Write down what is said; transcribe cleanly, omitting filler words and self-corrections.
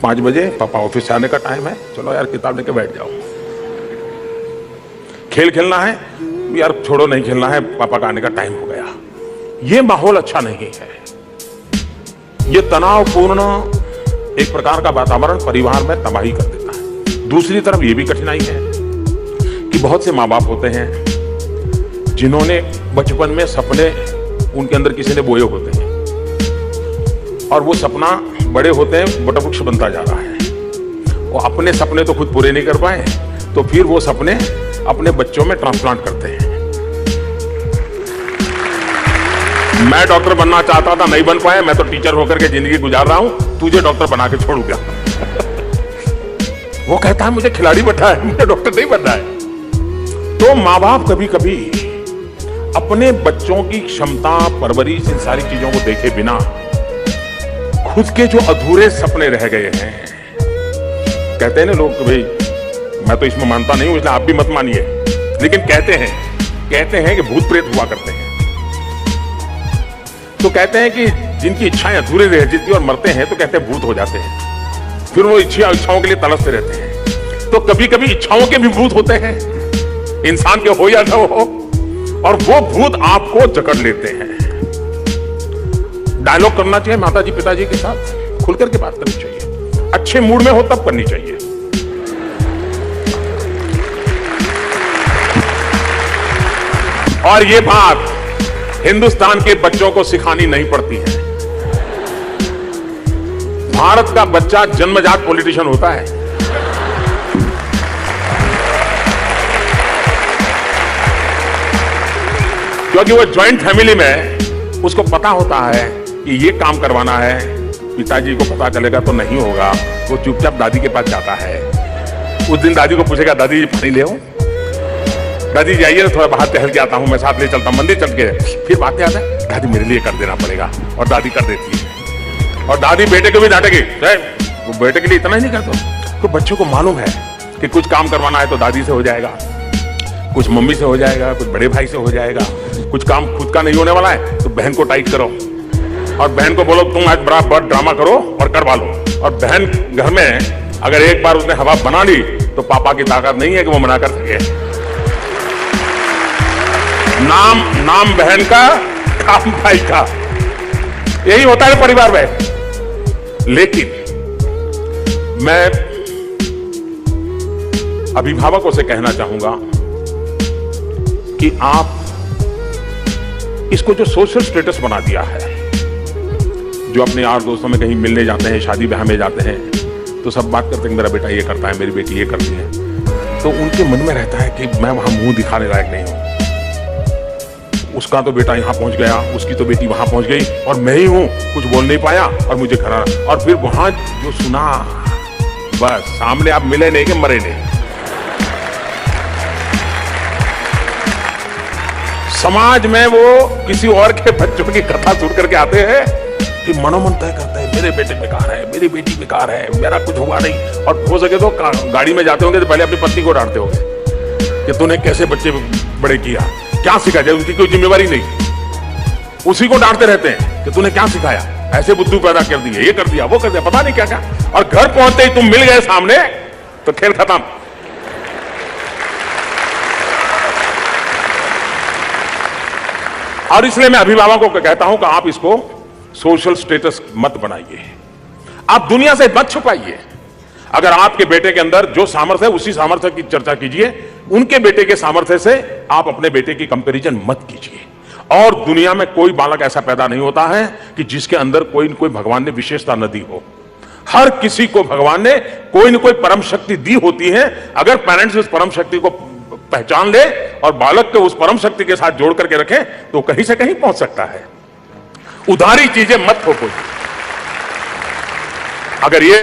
5 बजे पापा ऑफिस से आने का टाइम है, चलो यार किताब लेके बैठ जाओ। खेल खेलना है यार, छोड़ो नहीं खेलना है, पापा का आने का टाइम हो गया। ये माहौल अच्छा नहीं है। ये तनावपूर्ण एक प्रकार का वातावरण परिवार में तबाही कर देता है। दूसरी तरफ ये भी कठिनाई है कि बहुत से माँ बाप होते हैं जिन्होंने बचपन में सपने उनके अंदर किसी ने बोए होते हैं और वो सपना बड़े होते हैं वटवृक्ष बनता जा रहा है। वो अपने सपने तो खुद पूरे नहीं कर पाए, तो फिर वो सपने अपने बच्चों में ट्रांसप्लांट करते हैं। मैं डॉक्टर बनना चाहता था, नहीं बन पाया, मैं तो टीचर होकर के जिंदगी गुजार रहा हूं, तुझे डॉक्टर बना के छोड़ूंगा। वो कहता है मुझे खिलाड़ी बनना है, मुझे डॉक्टर नहीं बनना है। तो माँ बाप कभी कभी अपने बच्चों की क्षमता, परवरिश, इन सारी चीजों को देखे बिना खुद के जो अधूरे सपने रह गए हैं, कहते हैं ना लोग भाई, मैं तो इसमें मानता नहीं हूं इसलिए आप भी मत मानिए, लेकिन कहते हैं कि भूत प्रेत हुआ करते हैं। तो कहते हैं कि जिनकी इच्छाएं अधूरी रह जाती और मरते हैं तो कहते हैं भूत हो जाते हैं, फिर वो इच्छाओं के लिए तड़पते रहते हैं। तो कभी कभी इच्छाओं के भी भूत होते हैं, इंसान के हो या न हो, और वो भूत आपको जकड़ लेते हैं। डायलॉग करना चाहिए माताजी पिताजी के साथ, खुल करके बात करनी चाहिए, अच्छे मूड में हो तब करनी चाहिए। और ये बात हिंदुस्तान के बच्चों को सिखानी नहीं पड़ती है। भारत का बच्चा जन्मजात पॉलिटिशियन होता है। क्योंकि वो ज्वाइंट फैमिली में उसको पता होता है कि ये काम करवाना है, पिताजी को पता चलेगा तो नहीं होगा, वो चुपचाप दादी के पास जाता है। उस दिन दादी को पूछेगा, दादी जी पानी ले आओ, दादी जाइए ना थोड़ा बाहर टहल के आता हूं, मैं साथ ले चलता हूं मंदिर चल के। फिर बातें आता है, दादी मेरे लिए कर देना पड़ेगा, और दादी कर देती है। और दादी बेटे को भी डांटेगी, वो बेटे के लिए इतना ही नहीं करता। तो बच्चों को मालूम है कि कुछ काम करवाना है तो दादी से हो जाएगा, कुछ मम्मी से हो जाएगा, कुछ बड़े भाई से हो जाएगा, कुछ काम खुद का नहीं होने वाला है तो बहन को टाइट करो, और बहन को बोलो तुम आज बड़ा ड्रामा करो और करवा लो। और बहन घर में अगर एक बार उसने हवा बना ली तो पापा की ताकत नहीं है कि वो मना कर सके। नाम बहन का, काम भाई का, यही होता है परिवार में। लेकिन मैं अभिभावकों से कहना चाहूंगा कि आप इसको जो सोशल स्टेटस बना दिया है, जो अपने यार दोस्तों में कहीं मिलने जाते हैं, शादी ब्याह में जाते हैं, तो सब बात करते हैं मेरा बेटा ये करता है, मेरी बेटी ये करती है, तो उनके मन में रहता है कि मैं वहां मुंह दिखाने लायक नहीं हूं। उसका तो बेटा यहां पहुंच गया, उसकी तो बेटी वहां पहुंच गई, और मैं ही हूं कुछ बोल नहीं पाया और मुझे घर आना। और फिर वहां जो सुना, बस सामने आप मिले नहीं कि मरे नहीं। समाज में वो किसी और के बच्चों की कथा सुन करके आते हैं कि मनोमन तय करते हैं, मेरे बेटे बेकार है, मेरी बेटी बेकार है, मेरा कुछ हुआ नहीं। और हो सके तो गाड़ी में जाते होंगे तो पहले अपनी पत्नी को डांटते होंगे कि तूने कैसे बच्चे बड़े किया, क्या सिखाया, उसकी कोई जिम्मेवारी नहीं। उसी को डांटते रहते हैं कि तूने क्या सिखाया, ऐसे बुद्धू पैदा कर दिए, ये कर दिया, वो कर दिया, पता नहीं क्या क्या। और घर पहुंचते ही तुम मिल गए सामने तो खेल खत्म। और इसलिए मैं अभिभावकों को कहता हूं कि आप इसको सोशल स्टेटस मत बनाइए, आप दुनिया से मत छुपाइए। अगर आपके बेटे के अंदर जो सामर्थ्य है उसी सामर्थ्य की चर्चा कीजिए, उनके बेटे के सामर्थ्य से आप अपने बेटे की कंपैरिजन मत कीजिए। और दुनिया में कोई बालक ऐसा पैदा नहीं होता है कि जिसके अंदर कोई न कोई भगवान ने विशेषता न दी हो। हर किसी को भगवान ने कोई न कोई परम शक्ति दी होती है। अगर पेरेंट्स उस परम शक्ति को पहचान ले और बालक को उस परम शक्ति के साथ जोड़ करके रखें तो कहीं से कहीं पहुंच सकता है। उधारी चीजें मत थोपो। अगर ये